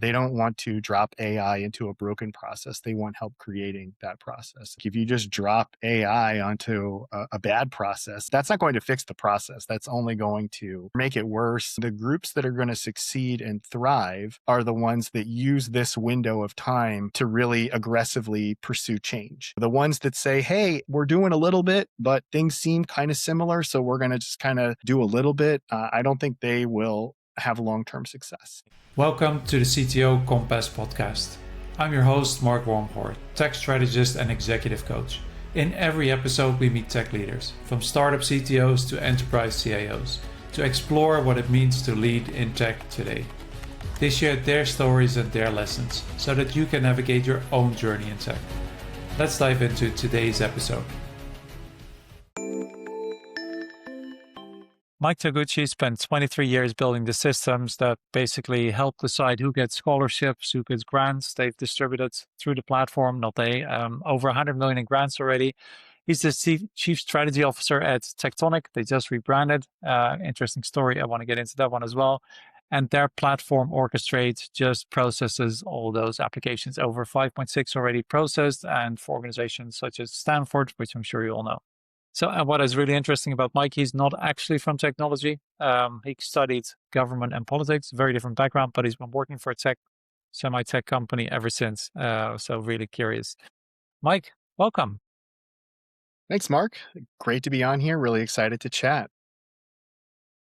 They don't want to drop AI into a broken process. They want help creating that process. If you just drop AI onto a bad process, that's not going to fix the process. That's only going to make it worse. The groups that are going to succeed and thrive are the ones that use this window of time to really aggressively pursue change. The ones that say, hey, we're doing a little bit, but things seem kind of similar, so we're going to just kind of do a little bit. I don't think they will have long-term success. Welcome to the CTO Compass podcast. I'm your host, Mark Wormhoort, tech strategist and executive coach. In every episode, we meet tech leaders, from startup CTOs to enterprise CIOs, to explore what it means to lead in tech today. They share their stories and their lessons so that you can navigate your own journey in tech. Let's dive into today's episode. Mike Toguchi spent 23 years building the systems that basically help decide who gets scholarships, who gets grants. They've distributed through the platform, not they, over 100 million in grants already. He's the chief strategy officer at Tectonic. They just rebranded. Interesting story. I want to get into that one as well. And their platform orchestrates, just processes all those applications. Over 5.6 already processed, and for organizations such as Stanford, which I'm sure you all know. So what is really interesting about Mike, he's not actually from technology. He studied government and politics, very different background, but he's been working for a semi-tech company ever since. So really curious. Mike, welcome. Thanks, Mark. Great to be on here. Really excited to chat.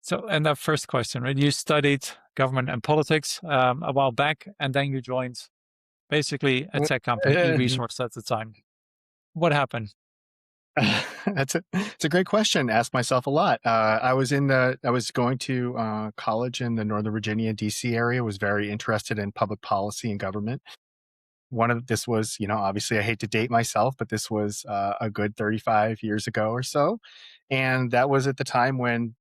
So, and that first question, right? You studied government and politics a while back, and then you joined basically a tech company, eResource at the time. What happened? It's a great question. Ask myself a lot. I was going to college in the Northern Virginia, DC area. Was very interested in public policy and government. This was, obviously I hate to date myself, but this was a good 35 years ago or so. And that was at the time when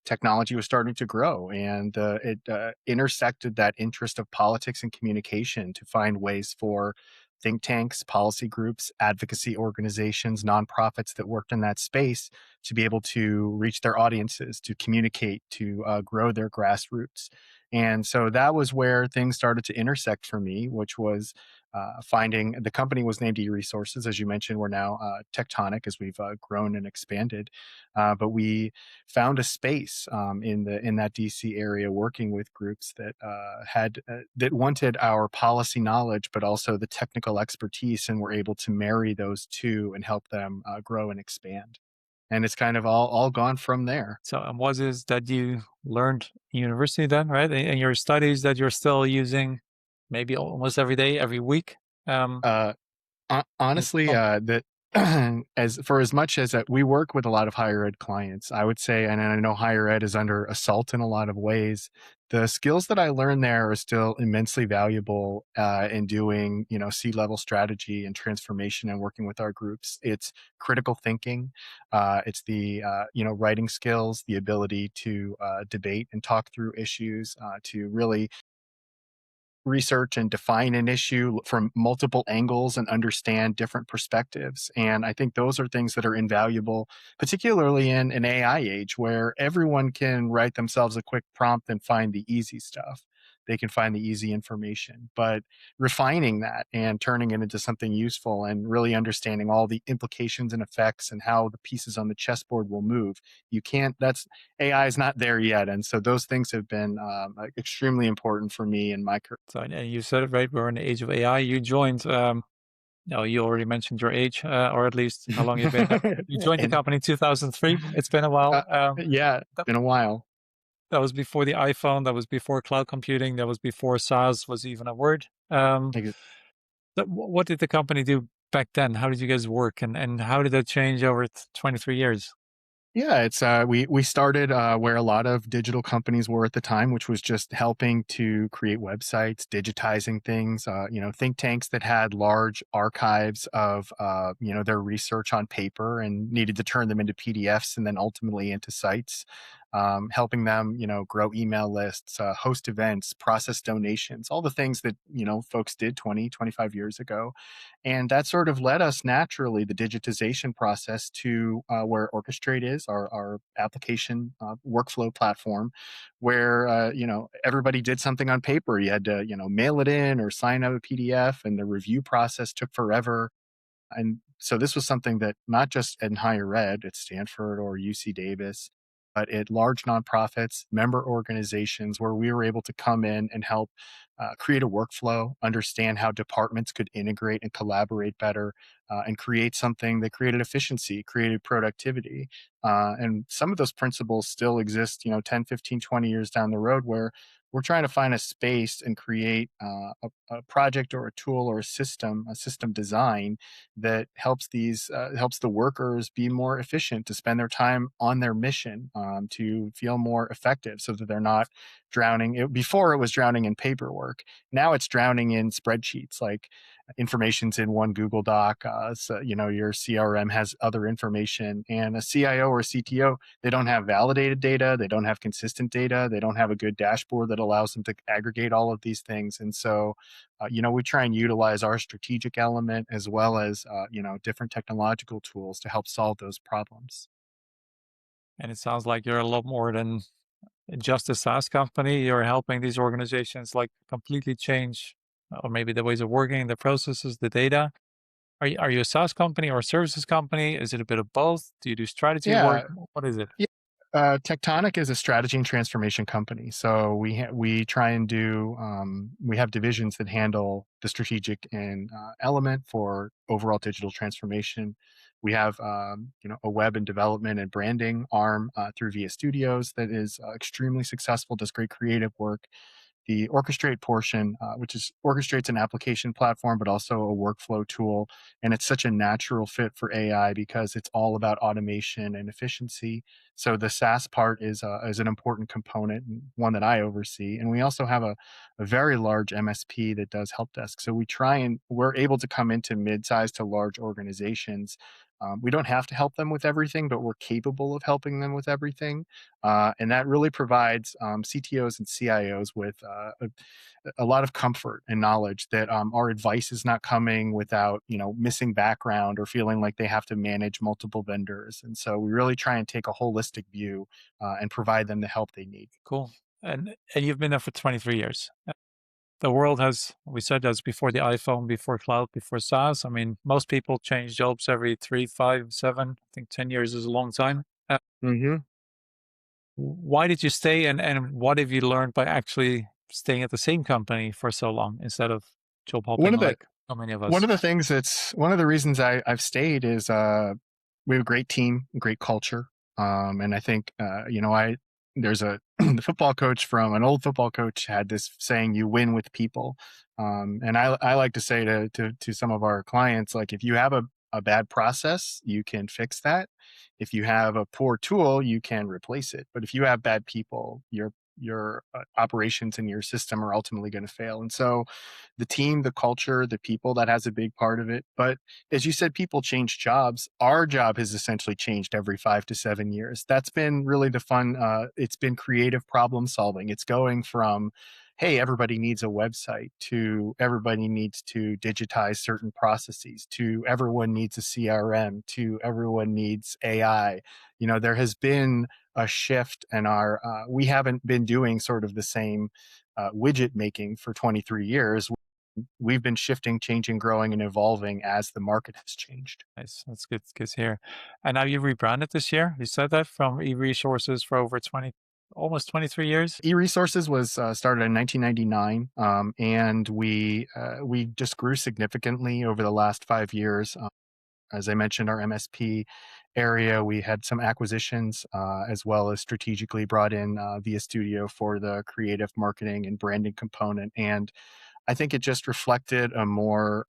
technology was starting to grow, and it intersected that interest of politics and communication to find ways for think tanks, policy groups, advocacy organizations, nonprofits that worked in that space to be able to reach their audiences, to communicate, to grow their grassroots. And so that was where things started to intersect for me, which was finding the company was named eResources. As you mentioned, we're now Tectonic as we've grown and expanded. But we found a space in that DC area working with groups that that wanted our policy knowledge, but also the technical expertise, and were able to marry those two and help them grow and expand. And it's kind of all gone from there. So what is that you learned in university then, right? In your studies that you're still using maybe almost every day, every week? Honestly, that as much as we work with a lot of higher ed clients, I would say, and I know higher ed is under assault in a lot of ways. The skills that I learned there are still immensely valuable in doing, C-level strategy and transformation and working with our groups. It's critical thinking. It's the, writing skills, the ability to debate and talk through issues, to really research and define an issue from multiple angles and understand different perspectives. And I think those are things that are invaluable, particularly in an AI age where everyone can write themselves a quick prompt and find the easy stuff. They can find the easy information, but refining that and turning it into something useful and really understanding all the implications and effects and how the pieces on the chessboard will move. AI is not there yet. And so those things have been extremely important for me in my career. So, and you said it right, we're in the age of AI. You joined, you already mentioned your age, or at least how long you've been. You joined the company in 2003. It's been a while. Yeah, it's been a while. That was before the iPhone. That was before cloud computing. That was before SaaS was even a word. What did the company do back then? How did you guys work, and how did that change over 23 years? Yeah, it's we started where a lot of digital companies were at the time, which was just helping to create websites, digitizing things. Think tanks that had large archives of their research on paper and needed to turn them into PDFs and then ultimately into sites. helping them, grow email lists, host events, process donations, all the things that, folks did 20, 25 years ago. And that sort of led us naturally, the digitization process, to where Orchestrate is, our application workflow platform, where, everybody did something on paper. You had to, mail it in or sign out a PDF, and the review process took forever. And so this was something that not just in higher ed at Stanford or UC Davis, but at large nonprofits, member organizations, where we were able to come in and help create a workflow, understand how departments could integrate and collaborate better, and create something that created efficiency, created productivity. And some of those principles still exist, 10, 15, 20 years down the road, where we're trying to find a space and create a project or a tool or a system design that helps the workers be more efficient, to spend their time on their mission, to feel more effective, so that they're not drowning. Before, it was drowning in paperwork. Now it's drowning in spreadsheets. Like, information's in one Google Doc. So, your CRM has other information, and a CIO or CTO, they don't have validated data. They don't have consistent data. They don't have a good dashboard that allows them to aggregate all of these things. And so, we try and utilize our strategic element, as well as, different technological tools to help solve those problems. And it sounds like you're a lot more than just a SaaS company. You're helping these organizations like completely change, or maybe the ways of working, the processes, the data. Are you a SaaS company or a services company? Is it a bit of both? Do you do strategy work? Yeah. What is it? Yeah. Tectonic is a strategy and transformation company. So we try and do, we have divisions that handle the strategic and element for overall digital transformation. We have, a web and development and branding arm through Via Studios that is extremely successful, does great creative work. The orchestrate portion, which is orchestrates an application platform, but also a workflow tool. And it's such a natural fit for AI because it's all about automation and efficiency. So the SaaS part is an important component, and one that I oversee. And we also have a very large MSP that does help desk. So we're able to come into mid-sized to large organizations. We don't have to help them with everything, but we're capable of helping them with everything. And that really provides CTOs and CIOs with a lot of comfort and knowledge that our advice is not coming without, missing background or feeling like they have to manage multiple vendors. And so we really try and take a holistic view and provide them the help they need. Cool. And you've been there for 23 years. The world has, we said, that's before the iPhone, before cloud, before SaaS. I mean, most people change jobs every 3, 5, 7. I think 10 years is a long time. Hmm. Why did you stay, and what have you learned by actually staying at the same company for so long instead of job One hopping of the like so many of One us? of the things that's one of the reasons I've stayed is we have a great team, great culture, and I think I there's a the football coach from an old football coach had this saying, "You win with people," and I like to say to some of our clients, like, if you have a bad process, you can fix that. If you have a poor tool, you can replace it. But if you have bad people, your operations and your system are ultimately going to fail. And so the team, the culture, the people, that has a big part of it. But as you said, people change jobs. Our job has essentially changed every 5 to 7 years. That's been really the fun. It's been creative problem solving. It's going from, hey, everybody needs a website, to everybody needs to digitize certain processes, to everyone needs a CRM, to everyone needs AI. There has been a shift, and we haven't been doing sort of the same widget making for 23 years. We've been shifting, changing, growing, and evolving as the market has changed. Nice. That's good. Good to hear. And now you rebranded this year. You said that from e-resources for over 20, almost 23 years. E-resources was started in 1999, and we just grew significantly over the last 5 years. As I mentioned, our MSP area, we had some acquisitions, as well as strategically brought in Via Studio for the creative marketing and branding component. And I think it just reflected a more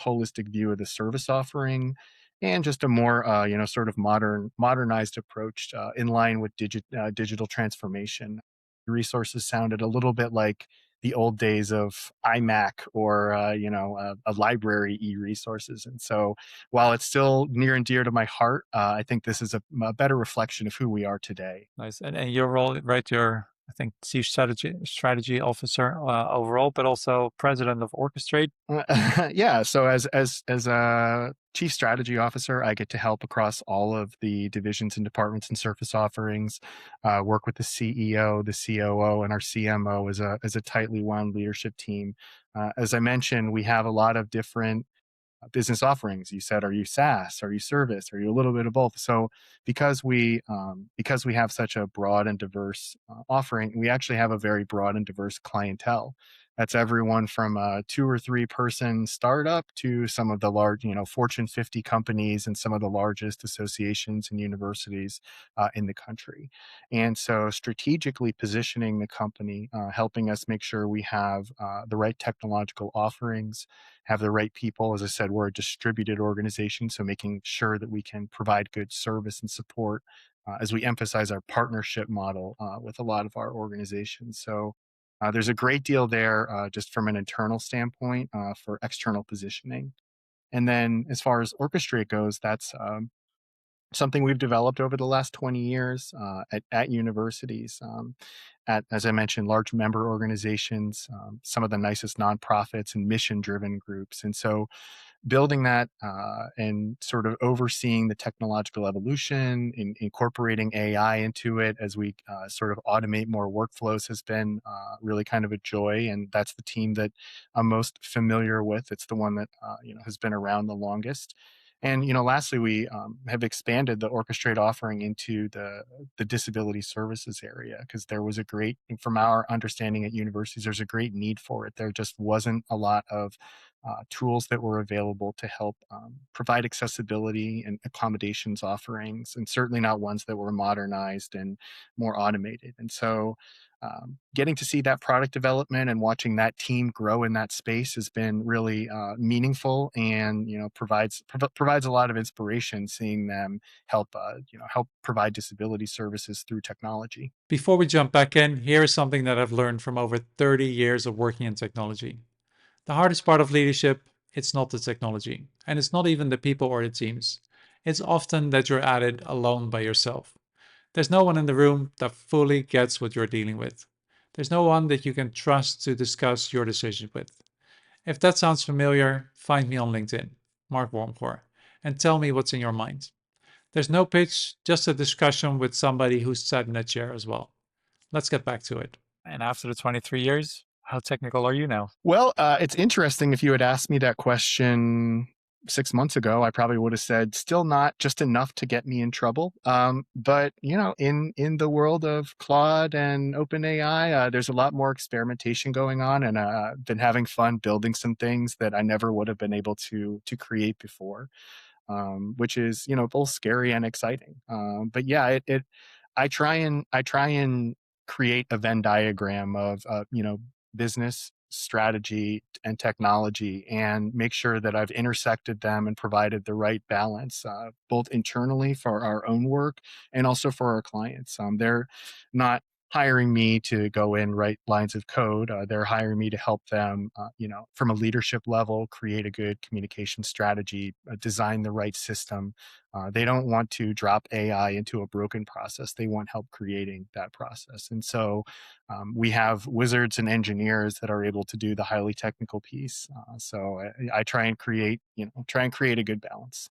holistic view of the service offering, and just a more, sort of modernized approach in line with digital transformation. Resources sounded a little bit like the old days of iMac or a library e-resources. And so, while it's still near and dear to my heart, I think this is a better reflection of who we are today. Nice. And your role, right? You're, I think, chief strategy officer overall, but also president of Orchestrate. Yeah, so as a chief strategy officer, I get to help across all of the divisions and departments and surface offerings, work with the CEO, the COO, and our CMO as a tightly wound leadership team. As I mentioned, we have a lot of different business offerings. You said, are you SaaS? Are you service? Are you a little bit of both? So because we have such a broad and diverse offering, we actually have a very broad and diverse clientele. That's everyone from a 2 or 3 person startup to some of the large, Fortune 50 companies and some of the largest associations and universities in the country. And so, strategically positioning the company, helping us make sure we have the right technological offerings, have the right people. As I said, we're a distributed organization, so making sure that we can provide good service and support as we emphasize our partnership model with a lot of our organizations. So there's a great deal there just from an internal standpoint for external positioning. And then as far as Orchestrate goes, that's something we've developed over the last 20 years at universities, at, as I mentioned, large member organizations, some of the nicest nonprofits and mission driven groups. And so building that and sort of overseeing the technological evolution, incorporating AI into it as we sort of automate more workflows has been really kind of a joy. And that's the team that I'm most familiar with. It's the one that has been around the longest. And lastly, we have expanded the Orchestrate offering into the disability services area because there was a great, from our understanding at universities, there's a great need for it. There just wasn't a lot of tools that were available to help provide accessibility and accommodations offerings, and certainly not ones that were modernized and more automated. And so, getting to see that product development and watching that team grow in that space has been really meaningful, and provides a lot of inspiration seeing them help provide disability services through technology. Before we jump back in, here's something that I've learned from over 30 years of working in technology. The hardest part of leadership, it's not the technology, and it's not even the people or the teams. It's often that you're at it alone by yourself. There's no one in the room that fully gets what you're dealing with. There's no one that you can trust to discuss your decisions with. If that sounds familiar, find me on LinkedIn, Mark Wormcore, and tell me what's in your mind. There's no pitch, just a discussion with somebody who's sat in that chair as well. Let's get back to it. And after the 23 years, how technical are you now? Well, it's interesting. If you had asked me that question 6 months ago, I probably would have said still not just enough to get me in trouble. But in the world of Claude and OpenAI, there's a lot more experimentation going on, and been having fun building some things that I never would have been able to create before, which is both scary and exciting. But yeah, it I try and create a Venn diagram of business strategy and technology, and make sure that I've intersected them and provided the right balance, both internally for our own work and also for our clients. They're not hiring me to go in write lines of code. They're hiring me to help them, from a leadership level, create a good communication strategy, design the right system. They don't want to drop AI into a broken process. They want help creating that process. And so we have wizards and engineers that are able to do the highly technical piece. So I try and create a good balance.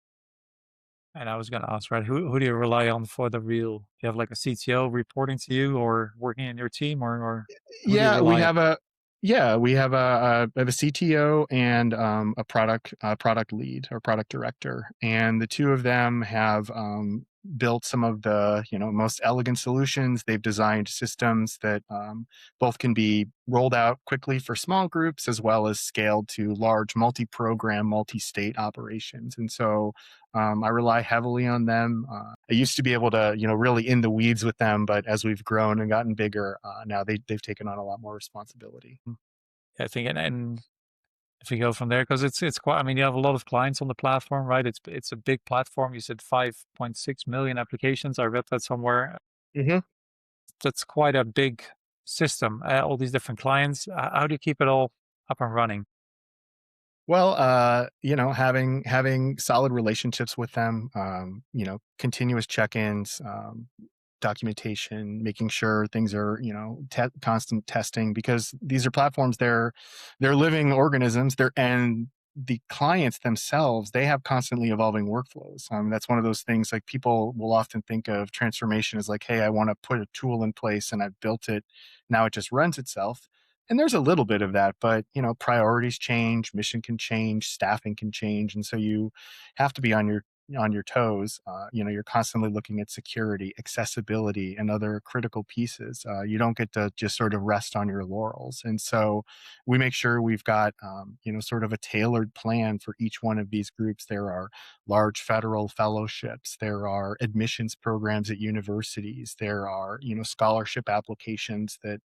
And I was going to ask, right, who do you rely on for the real? Do you have like a CTO reporting to you or working in your team, or who do you Yeah, we rely on? have a yeah, we have a CTO and a product lead or product director, and the two of them have built some of the most elegant solutions. They've designed systems that both can be rolled out quickly for small groups as well as scaled to large multi-program, multi-state operations. And so I rely heavily on them. I used to be able to, really in the weeds with them, but as we've grown and gotten bigger, now they've taken on a lot more responsibility. Mm. I think, and if you go from there, because it's quite. I mean, you have a lot of clients on the platform, right? It's a big platform. You said 5.6 million applications. I read that somewhere. Hmm. That's quite a big. system, all these different clients. How do you keep it all up and running? Well, having solid relationships with them, continuous check-ins, documentation, making sure things are, constant testing, because these are platforms. They're living organisms. And the clients themselves, they have constantly evolving workflows. That's one of those things. Like, people will often think of transformation as like, hey, I want to put a tool in place and I've built it. Now it just runs itself. And there's a little bit of that, but priorities change, mission can change, staffing can change, and so you have to be on your toes. You're constantly looking at security, accessibility, and other critical pieces. You don't get to just sort of rest on your laurels, and so we make sure we've got sort of a tailored plan for each one of these groups. There are large federal fellowships, there are admissions programs at universities, there are scholarship applications that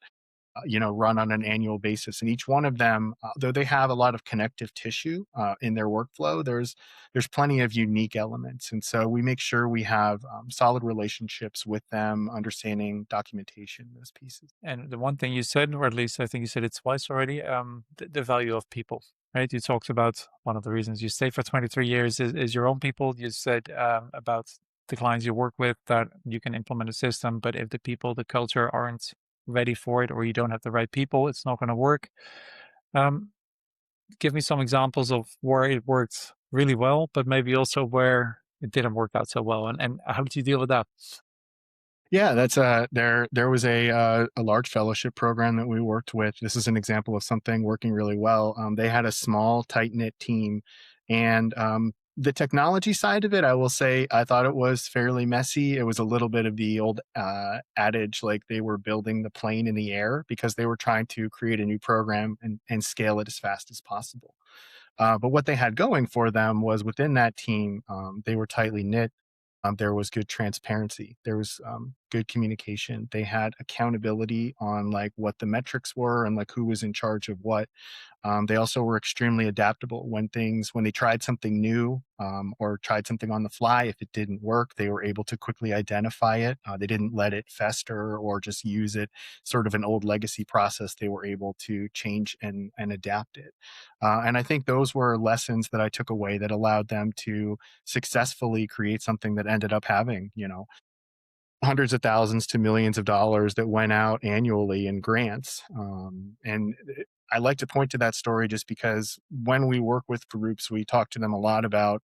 run on an annual basis. And each one of them, though they have a lot of connective tissue in their workflow, there's plenty of unique elements. And so we make sure we have solid relationships with them, understanding documentation, those pieces. And the one thing you said, or at least I think you said it twice already, the value of people, right? You talked about one of the reasons you stay for 23 years is your own people. You said about the clients you work with that you can implement a system, but if the people, the culture aren't ready for it, or you don't have the right people, it's not going to work. Um, Give me some examples of where it worked really well, but maybe also where it didn't work out so well, and how did you deal with that? Yeah, that's there was a large fellowship program that we worked with. This is an example of something working really well. They had a small, tight knit team, and the technology side of it, I will say, I thought it was fairly messy. It was a little bit of the old adage, like they were building the plane in the air because they were trying to create a new program and scale it as fast as possible. But what they had going for them was, within that team, they were tightly knit. There was good transparency. There was good communication. They had accountability on like what the metrics were and like who was in charge of what. They also were extremely adaptable when they tried something new, or tried something on the fly. If it didn't work, they were able to quickly identify it. They didn't let it fester or just use it sort of an old legacy process. They were able to change and adapt it. And I think those were lessons that I took away that allowed them to successfully create something that ended up having, hundreds of thousands to millions of dollars that went out annually in grants. I like to point to that story just because when we work with groups, we talk to them a lot about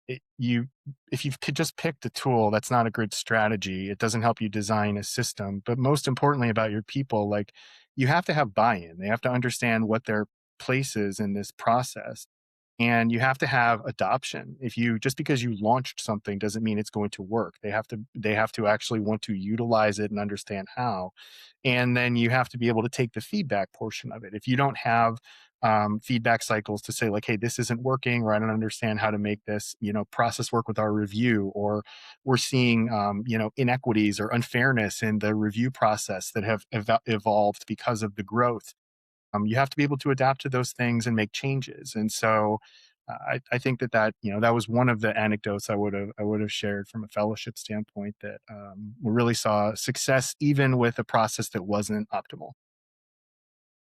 it. If you could just pick the tool, that's not a good strategy. It doesn't help you design a system. But most importantly, about your people, like, you have to have buy-in. They have to understand what their place is in this process, and you have to have adoption. If you just because you launched something doesn't mean it's going to work. They have to actually want to utilize it and understand how. And then you have to be able to take the feedback portion of it. If you don't have feedback cycles to say, like, hey, this isn't working, or I don't understand how to make this process work with our review, or we're seeing inequities or unfairness in the review process that have evolved because of the growth. You have to be able to adapt to those things and make changes. And so I think that was one of the anecdotes I would have shared from a fellowship standpoint, that we really saw success even with a process that wasn't optimal.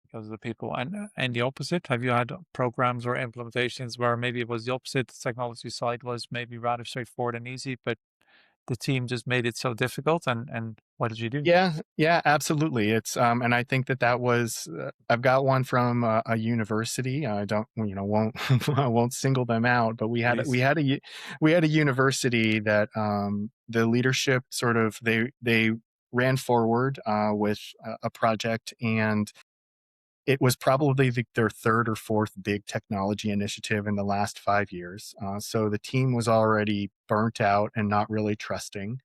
Because of the people, and the opposite. Have you had programs or implementations where maybe it was the opposite? The technology side was maybe rather straightforward and easy, but the team just made it so difficult. And what did you do? Yeah, yeah, absolutely. And I think that was. I've got one from a university. I don't, won't I won't single them out, but Please. we had a university that the leadership sort of they ran forward with a project, and it was probably their third or fourth big technology initiative in the last 5 years. So the team was already burnt out and not really trusting.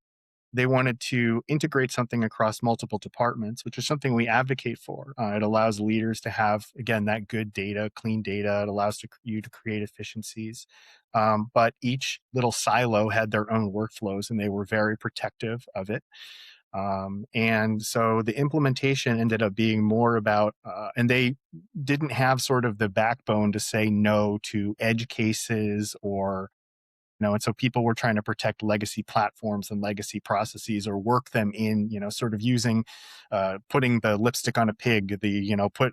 They wanted to integrate something across multiple departments, which is something we advocate for. It allows leaders to have, again, that good data, clean data. It allows you to create efficiencies. But each little silo had their own workflows, and they were very protective of it. And so the implementation ended up being more about, and they didn't have sort of the backbone to say no to edge cases or And so people were trying to protect legacy platforms and legacy processes, or work them in, sort of using, putting the lipstick on a pig, put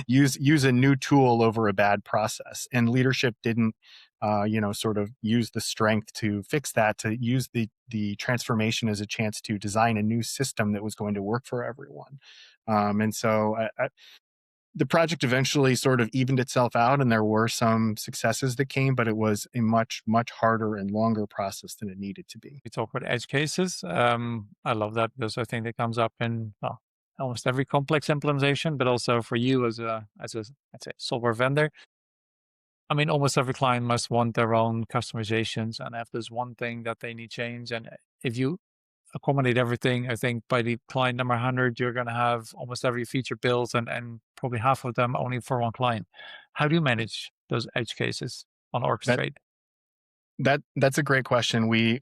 use a new tool over a bad process. And leadership didn't, sort of use the strength to fix that, to use the transformation as a chance to design a new system that was going to work for everyone. And so the project eventually sort of evened itself out, and there were some successes that came, but it was a much, much harder and longer process than it needed to be. We talk about edge cases. I love that because I think it comes up in, well, almost every complex implementation, but also for you as a let's say software vendor. I mean, almost every client must want their own customizations, and if there's one thing that they need change, and if you accommodate everything, I think by the client number 100, you're going to have almost every feature built, and probably half of them only for one client. How do you manage those edge cases on That Orchestrate? that's a great question. We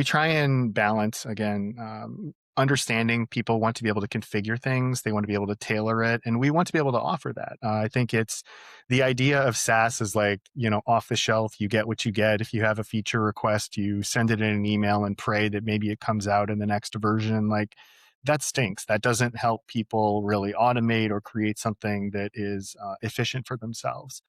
try and balance, again, understanding people want to be able to configure things, they want to be able to tailor it, and we want to be able to offer that. I think it's the idea of SaaS is like, off the shelf, you get what you get. If you have a feature request, you send it in an email and pray that maybe it comes out in the next version. Like, that stinks. That doesn't help people really automate or create something that is efficient for themselves.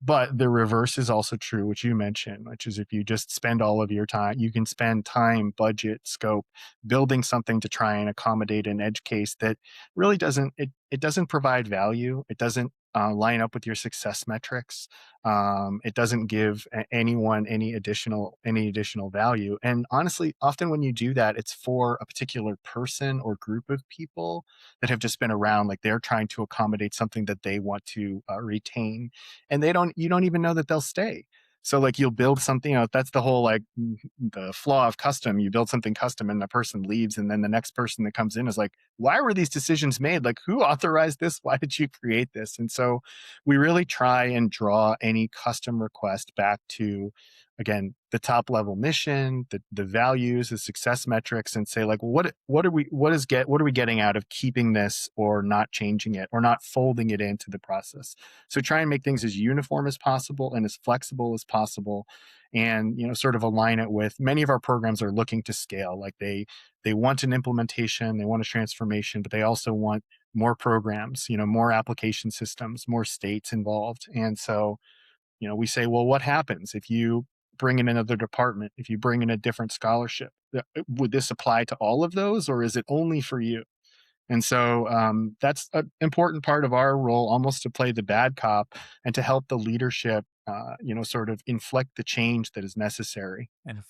But the reverse is also true, which you mentioned, which is if you just spend all of your time, you can spend time, budget, scope, building something to try and accommodate an edge case that really it doesn't provide value. It doesn't line up with your success metrics. It doesn't give anyone any additional value. And honestly, often when you do that, it's for a particular person or group of people that have just been around. Like, they're trying to accommodate something that they want to retain, and you don't even know that they'll stay. So, like, you'll build something, that's the whole, like, the flaw of custom. You build something custom and the person leaves, and then the next person that comes in is like, why were these decisions made? Like, who authorized this? Why did you create this? And so we really try and draw any custom request back to, again, the top level mission, the values, the success metrics, and say, like, well, what are we getting out of keeping this, or not changing it, or not folding it into the process? So try and make things as uniform as possible and as flexible as possible, and, sort of align it with, many of our programs are looking to scale. Like, they want an implementation, they want a transformation, but they also want more programs, more application systems, more states involved. And so, we say, well, what happens if you bring in another department, if you bring in a different scholarship? Would this apply to all of those, or is it only for you? And so, that's an important part of our role, almost to play the bad cop and to help the leadership, sort of inflect the change that is necessary. And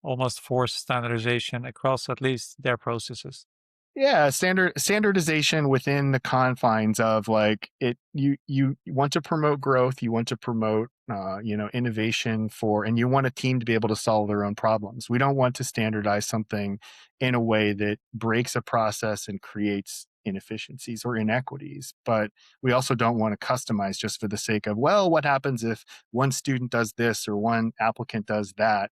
almost force standardization across at least their processes. Yeah, standardization within the confines of, like, it. You want to promote growth, you want to promote innovation, and you want a team to be able to solve their own problems. We don't want to standardize something in a way that breaks a process and creates inefficiencies or inequities. But we also don't want to customize just for the sake of, well, what happens if one student does this or one applicant does that?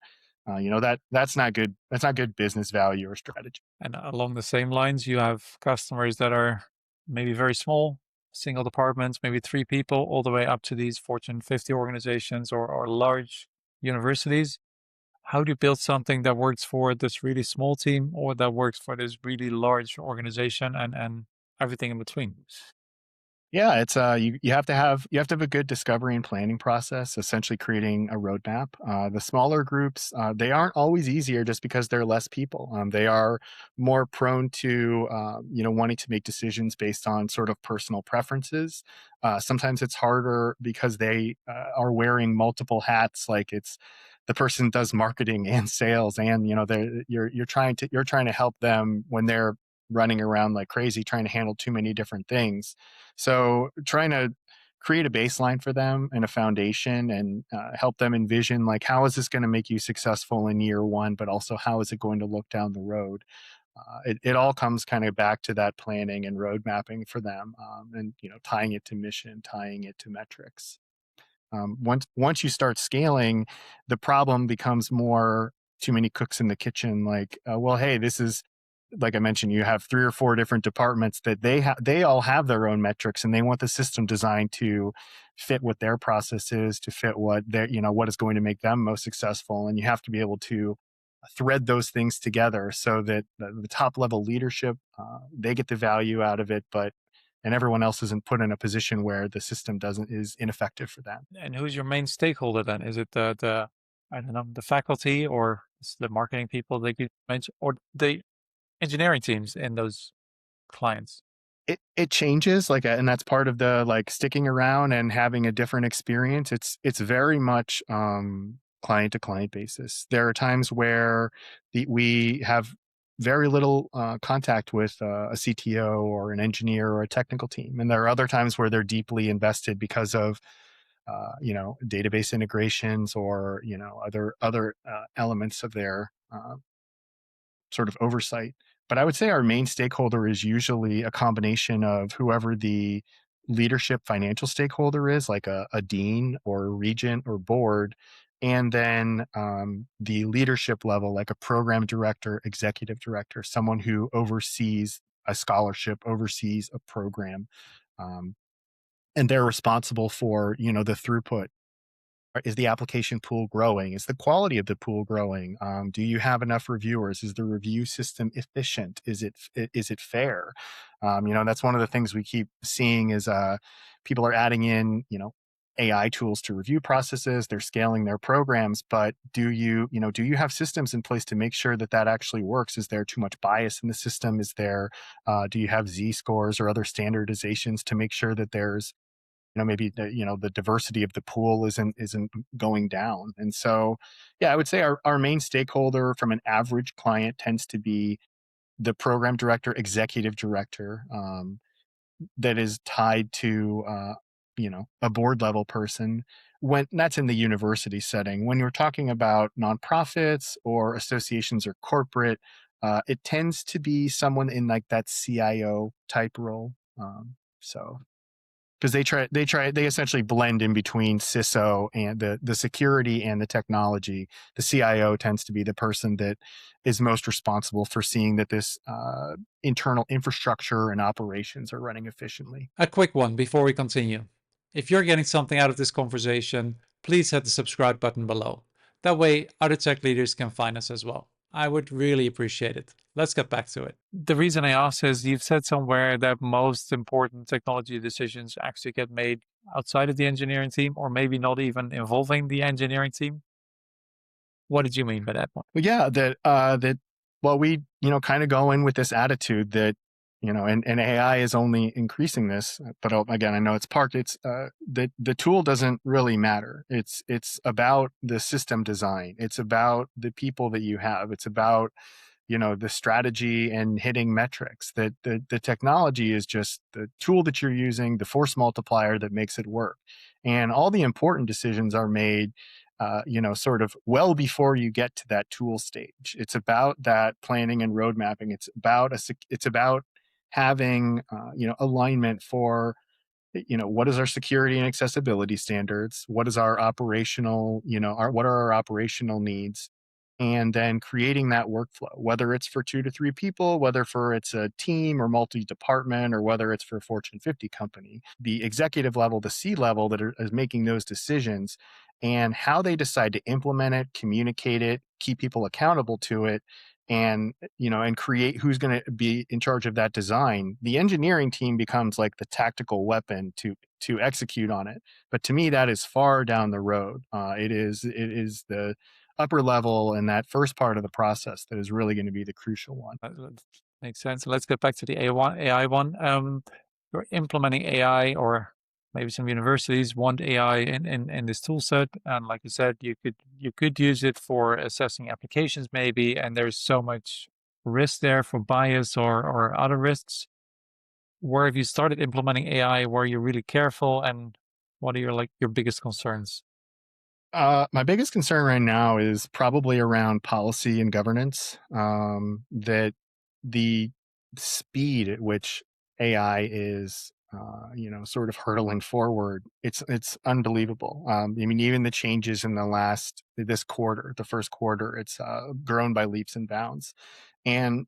That's not good. That's not good business value or strategy. And along the same lines, you have customers that are maybe very small, single departments, maybe three people, all the way up to these Fortune 50 organizations or large universities. How do you build something that works for this really small team or that works for this really large organization and everything in between? Yeah, it's you have to have a good discovery and planning process, essentially creating a roadmap. The smaller groups, they aren't always easier just because they're less people. They are more prone to, wanting to make decisions based on sort of personal preferences. Sometimes it's harder because they are wearing multiple hats. Like, it's the person does marketing and sales, and, you're trying to help them when they're running around like crazy trying to handle too many different things. So trying to create a baseline for them and a foundation, and help them envision, like, how is this going to make you successful in year one, but also how is it going to look down the road? It all comes kind of back to that planning and road mapping for them, and, tying it to mission, tying it to metrics. Once you start scaling, the problem becomes more too many cooks in the kitchen. Like, well, hey, this is like I mentioned, you have 3 or 4 different departments that they all have their own metrics, and they want the system designed to fit what their process is, to fit what their what is going to make them most successful, and you have to be able to thread those things together so that the top level leadership, they get the value out of it, but and everyone else isn't put in a position where the system doesn't is ineffective for them. And who's your main stakeholder then? Is it the I don't know, the faculty, or it's the marketing people that you mentioned, or the engineering teams in those clients? It changes, like, and that's part of the, like, sticking around and having a different experience. It's very much, client to client basis. There are times where we have very little, contact with, a CTO or an engineer or a technical team, and there are other times where they're deeply invested because of, database integrations or, other, elements of their, sort of oversight. But I would say our main stakeholder is usually a combination of whoever the leadership financial stakeholder is, like a dean or a regent or board, and then the leadership level, like a program director, executive director, someone who oversees a scholarship, oversees a program, um, and they're responsible for the throughput. Is the application pool growing? Is the quality of the pool growing? Do you have enough reviewers? Is the review system efficient? Is it fair? That's one of the things we keep seeing is people are adding in AI tools to review processes. They're scaling their programs, but do you have systems in place to make sure that that actually works? Is there too much bias in the system? Do you have Z scores or other standardizations to make sure that there's maybe the diversity of the pool isn't going down? And so yeah, I would say our main stakeholder from an average client tends to be the program director, executive director, that is tied to a board level person. When that's in the university setting, when you're talking about nonprofits or associations or corporate, it tends to be someone in like that CIO type role. So because they essentially blend in between CISO and the security and the technology. The CIO tends to be the person that is most responsible for seeing that this internal infrastructure and operations are running efficiently. A quick one before we continue. If you're getting something out of this conversation, please hit the subscribe button below. That way, other tech leaders can find us as well. I would really appreciate it. Let's get back to it. The reason I asked is you've said somewhere that most important technology decisions actually get made outside of the engineering team, or maybe not even involving the engineering team. What did you mean by that one? But yeah, that well, we kind of go in with this attitude that and AI is only increasing this. But again, I know it's parked. It's the tool doesn't really matter. It's about the system design. It's about the people that you have. It's about the strategy and hitting metrics. That the technology is just the tool that you're using, the force multiplier that makes it work, and all the important decisions are made sort of well before you get to that tool stage. It's about that planning and road mapping. It's about having alignment for what is our security and accessibility standards, what is our operational what are our operational needs, and then creating that workflow, whether it's for 2 to 3 people, whether for it's a team or multi-department, or whether it's for a Fortune 50 company. The executive level, the C level is making those decisions, and how they decide to implement it, communicate it, keep people accountable to it, and create who's going to be in charge of that design. The engineering team becomes like the tactical weapon to execute on it. But to me, that is far down the road. It is the upper level and that first part of the process that is really going to be the crucial one. That makes sense. Let's get back to the AI one. You're implementing AI, or maybe some universities want AI in this tool set, and like you said, you could use it for assessing applications, maybe. And there's so much risk there for bias or other risks. Where have you started implementing AI? Where you're really careful, and what are your biggest concerns? My biggest concern right now is probably around policy and governance. That the speed at which AI is, sort of hurtling forward, it's unbelievable. I mean, even the changes in this quarter, the first quarter, it's grown by leaps and bounds, and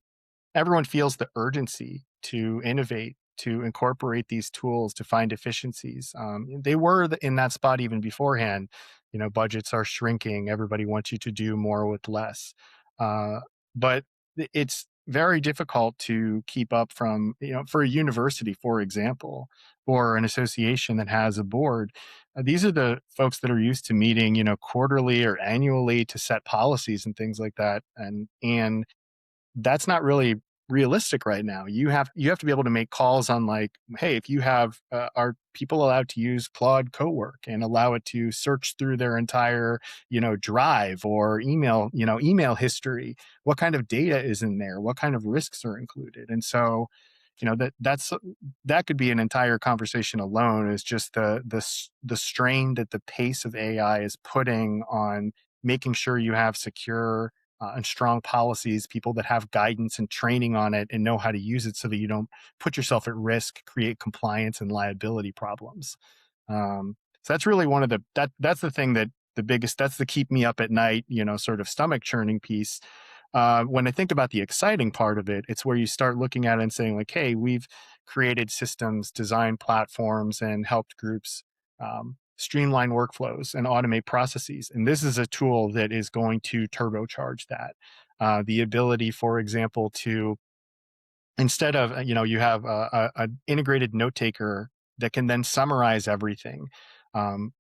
everyone feels the urgency to innovate, to incorporate these tools to find efficiencies. They were in that spot even beforehand. You know, budgets are shrinking. Everybody wants you to do more with less. But it's very difficult to keep up from, you know, for a university, for example, or an association that has a board. These are the folks that are used to meeting, you know, quarterly or annually to set policies and things like that. And that's not really realistic right now. You have to be able to make calls on like, hey, if you have are people allowed to use Claude Cowork and allow it to search through their entire, you know, drive or email, you know, email history? What kind of data is in there? What kind of risks are included? And so, you know, that could be an entire conversation alone, is just the strain that the pace of AI is putting on making sure you have secure and strong policies, people that have guidance and training on it and know how to use it so that you don't put yourself at risk, create compliance and liability problems. So that's really one of that's the thing that the biggest, that's the keep me up at night, you know, sort of stomach churning piece. When I think about the exciting part of it, it's where you start looking at it and saying, like, hey, we've created systems, designed platforms, and helped groups streamline workflows and automate processes. And this is a tool that is going to turbocharge that. The ability, for example, to, instead of, you know, you have an integrated note taker that can then summarize everything.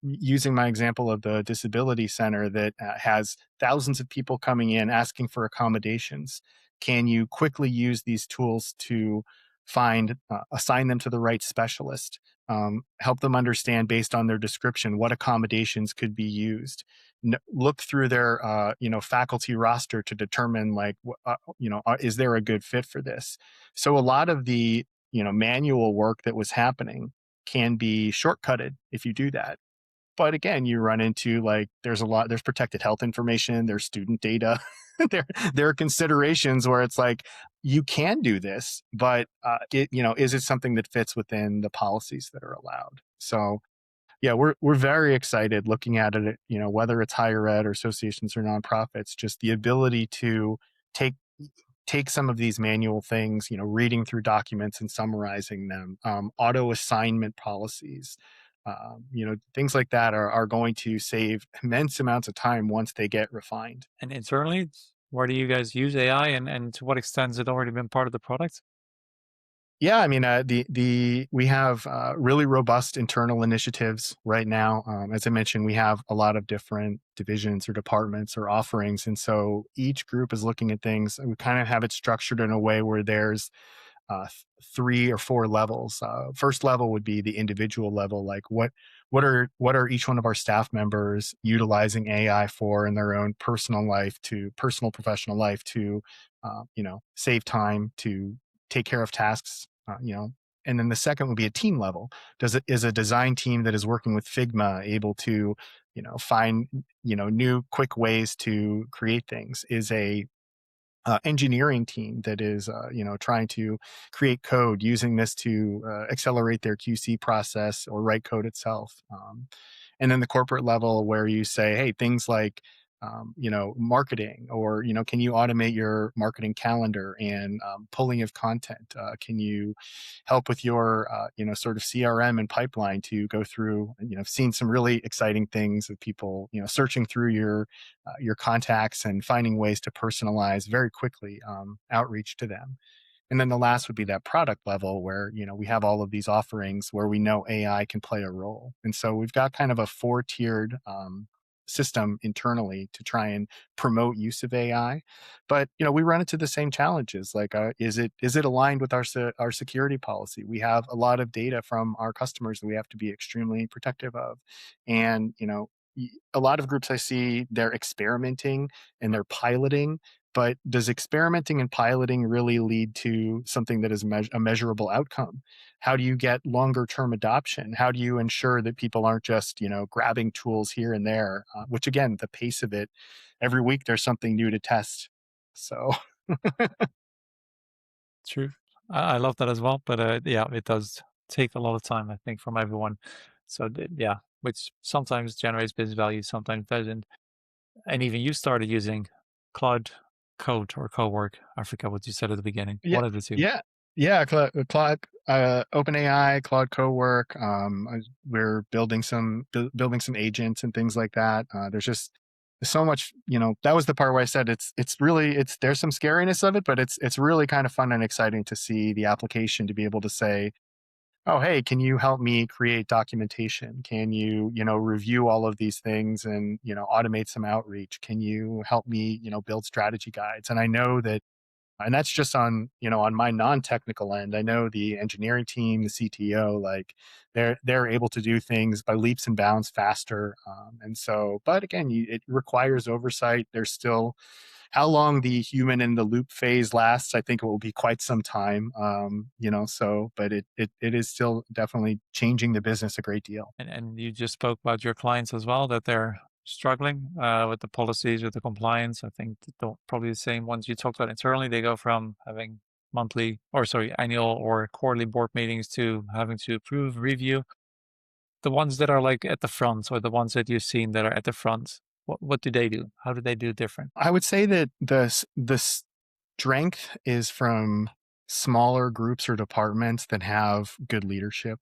Using my example of the disability center that has thousands of people coming in asking for accommodations, can you quickly use these tools to assign them to the right specialist, help them understand based on their description what accommodations could be used, look through their you know, faculty roster to determine like you know, is there a good fit for this? So a lot of the, you know, manual work that was happening can be shortcutted if you do that. But again, you run into like, there's protected health information, there's student data, there there are considerations where it's like, you can do this, but you know, is it something that fits within the policies that are allowed? So yeah, we're very excited looking at it, you know, whether it's higher ed or associations or nonprofits, just the ability to take take some of these manual things, you know, reading through documents and summarizing them, auto assignment policies, you know, things like that are going to save immense amounts of time once they get refined. And internally, where do you guys use AI, and to what extent has it already been part of the product? Yeah, I mean, the we have really robust internal initiatives right now. As I mentioned, we have a lot of different divisions or departments or offerings, and so each group is looking at things. And we kind of have it structured in a way where there's 3 or 4 levels. First level would be the individual level, like what are each one of our staff members utilizing AI for in their own personal life, to personal professional life, to you know, save time, to take care of tasks, you know. And then the second would be a team level. Is a design team that is working with Figma able to, you know, find, you know, new quick ways to create things? Is a engineering team that is, you know, trying to create code using this to accelerate their QC process or write code itself. And then the corporate level where you say, hey, things like, you know, marketing, or, you know, can you automate your marketing calendar and pulling of content? Can you help with your, you know, sort of CRM and pipeline to go through? You know, I've seen some really exciting things of people, you know, searching through your contacts and finding ways to personalize very quickly outreach to them. And then the last would be that product level where, you know, we have all of these offerings where we know AI can play a role. And so we've got kind of a 4-tiered system internally to try and promote use of AI. But, you know, we run into the same challenges. Like, is it aligned with our security policy? We have a lot of data from our customers that we have to be extremely protective of. And, you know, a lot of groups I see, they're experimenting and they're piloting, but does experimenting and piloting really lead to something that is a measurable outcome? How do you get longer term adoption? How do you ensure that people aren't just, you know, grabbing tools here and there? Which again, the pace of it, every week there's something new to test. So True. I love that as well, but yeah, it does take a lot of time, I think, from everyone. So yeah, which sometimes generates business value, sometimes doesn't. And even you started using Claude code or co-work? I forget what you said at the beginning. Yeah, One of the two. yeah, yeah. Claude, OpenAI, Claude Cowork. We're building some agents and things like that. There's so much. That was the part where I said it's there's some scariness of it, but it's really kind of fun and exciting to see the application to be able to say, oh, hey, can you help me create documentation? Can you, review all of these things and, automate some outreach? Can you help me, build strategy guides? And I know that, and that's just on my non-technical end. I know the engineering team, the CTO, like they're able to do things by leaps and bounds faster. And so, but again, it requires oversight. There's still how long the human in the loop phase lasts. I think it will be quite some time. So, but it is still definitely changing the business a great deal. And you just spoke about your clients as well, that they're struggling with the policies, with the compliance. I think probably the same ones you talked about internally. They go from having annual or quarterly board meetings to having to approve, review. The ones that are like at the front, or the ones that you've seen that are at the front, what do they do? How do they do different? I would say that the strength is from smaller groups or departments that have good leadership.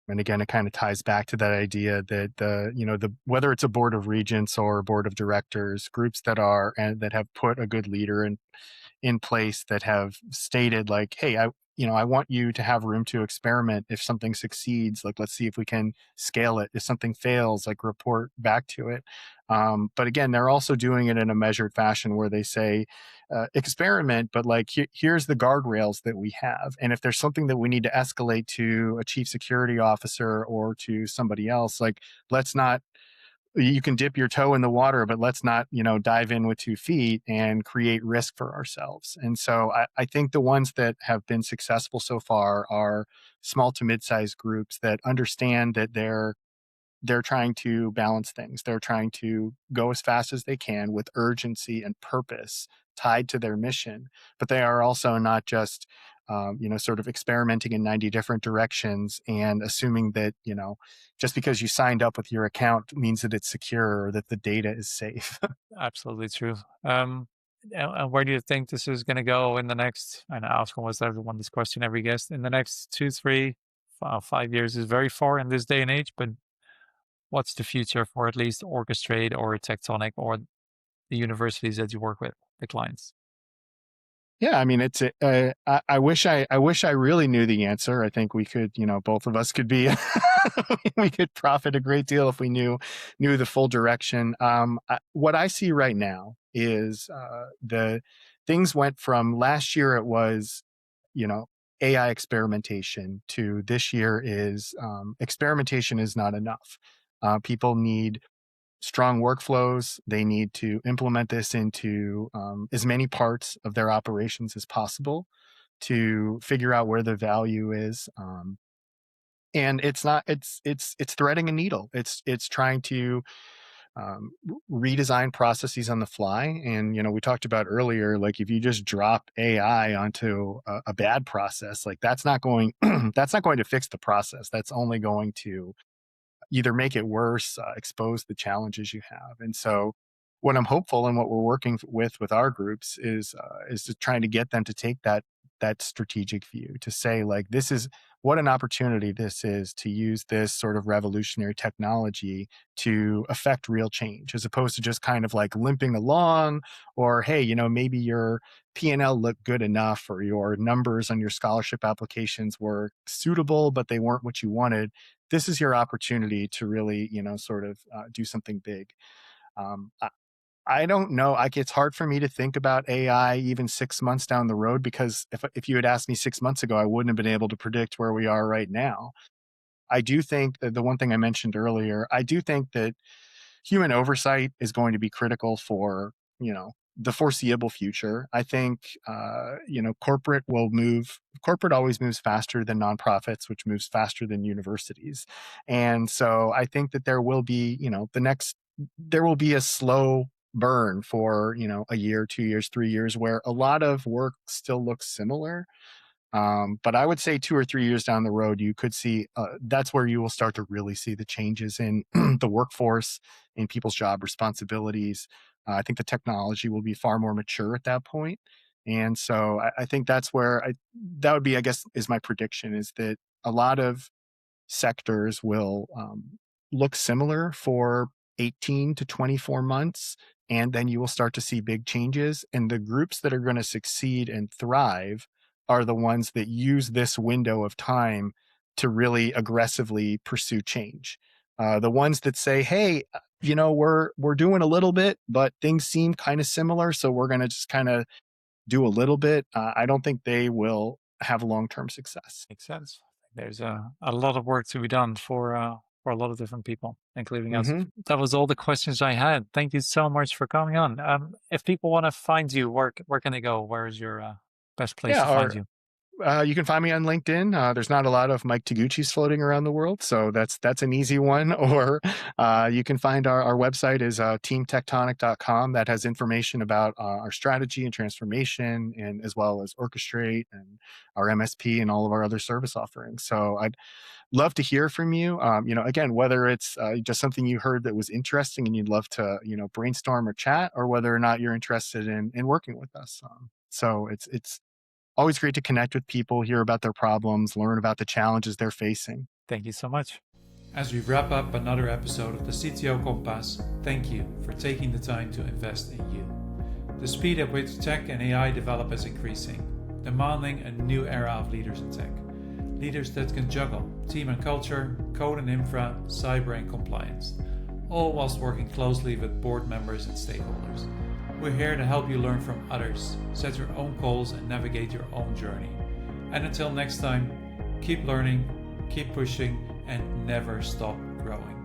And again, it kind of ties back to that idea that the whether it's a board of regents or a board of directors, groups that are and that have put a good leader in place, that have stated like, hey, I want you to have room to experiment. If something succeeds, like, let's see if we can scale it. If something fails, like, report back to it. But again, they're also doing it in a measured fashion where they say, experiment, but like, here's the guardrails that we have. And if there's something that we need to escalate to a chief security officer or to somebody else, like, let's not, you can dip your toe in the water, but let's not, dive in with 2 feet and create risk for ourselves. And so I think the ones that have been successful so far are small to mid-sized groups that understand that they're trying to balance things. They're trying to go as fast as they can with urgency and purpose tied to their mission, but they are also not just, sort of experimenting in 90 different directions and assuming that, just because you signed up with your account means that it's secure or that the data is safe. Absolutely true. And where do you think this is going to go in the next? And I ask almost everyone this question, every guest, in the next 2, 3, 5 years is very far in this day and age. But what's the future for at least Orchestrate or Tectonic or the universities that you work with, the clients? Yeah, I mean, I wish I really knew the answer. I think we could, both of us could be, we could profit a great deal if we knew the full direction. What I see right now is the things went from last year. It was, you know, AI experimentation to this year is experimentation is not enough. People need strong workflows. They need to implement this into as many parts of their operations as possible to figure out where the value is. And it's not it's threading a needle. It's trying to redesign processes on the fly. And we talked about earlier, like, if you just drop AI onto a bad process, like, that's not going that's not going to fix the process. That's only going to either make it worse, expose the challenges you have. And so, what I'm hopeful and what we're working with our groups is to trying to get them to take that strategic view, to say, like, this is what an opportunity this is to use this sort of revolutionary technology to affect real change, as opposed to just kind of like limping along, or, hey, maybe your P&L looked good enough, or your numbers on your scholarship applications were suitable but they weren't what you wanted. This is your opportunity to really, sort of do something big. I don't know. Like, it's hard for me to think about AI even 6 months down the road, because if you had asked me 6 months ago, I wouldn't have been able to predict where we are right now. I do think that the one thing I mentioned earlier, I do think that human oversight is going to be critical for, the foreseeable future. I think, corporate always moves faster than nonprofits, which moves faster than universities. And so I think that there will be, there will be a slow burn for, a year, 2 years, 3 years, where a lot of work still looks similar. But I would say 2 or 3 years down the road, you could see that's where you will start to really see the changes in the workforce, in people's job responsibilities. I think the technology will be far more mature at that point. And so I think that's where that would be, I guess, is my prediction is that a lot of sectors will look similar for 18 to 24 months. And then you will start to see big changes. And the groups that are going to succeed and thrive are the ones that use this window of time to really aggressively pursue change. The ones that say, "Hey, we're doing a little bit, but things seem kind of similar, so we're going to just kind of do a little bit." I don't think they will have long term success. Makes sense. There's a lot of work to be done for a lot of different people, including us. Hmm. That was all the questions I had. Thank you so much for coming on. If people want to find you, where can they go? Where is your best place to Yeah, find or you? you can find me on LinkedIn. There's not a lot of Mike Toguchis floating around the world, so that's an easy one. Or you can find our website is teamtectonic.com. That has information about our strategy and transformation, and as well as Orchestrate and our MSP and all of our other service offerings. So I'd love to hear from you. Again, whether it's just something you heard that was interesting and you'd love to brainstorm or chat, or whether or not you're interested in working with us. So it's always great to connect with people, hear about their problems, learn about the challenges they're facing. Thank you so much. As we wrap up another episode of the CTO Compass, thank you for taking the time to invest in you. The speed at which tech and AI develop is increasing, demanding a new era of leaders in tech. Leaders that can juggle team and culture, code and infra, cyber and compliance, all whilst working closely with board members and stakeholders. We're here to help you learn from others, set your own goals and navigate your own journey. And until next time, keep learning, keep pushing, and never stop growing.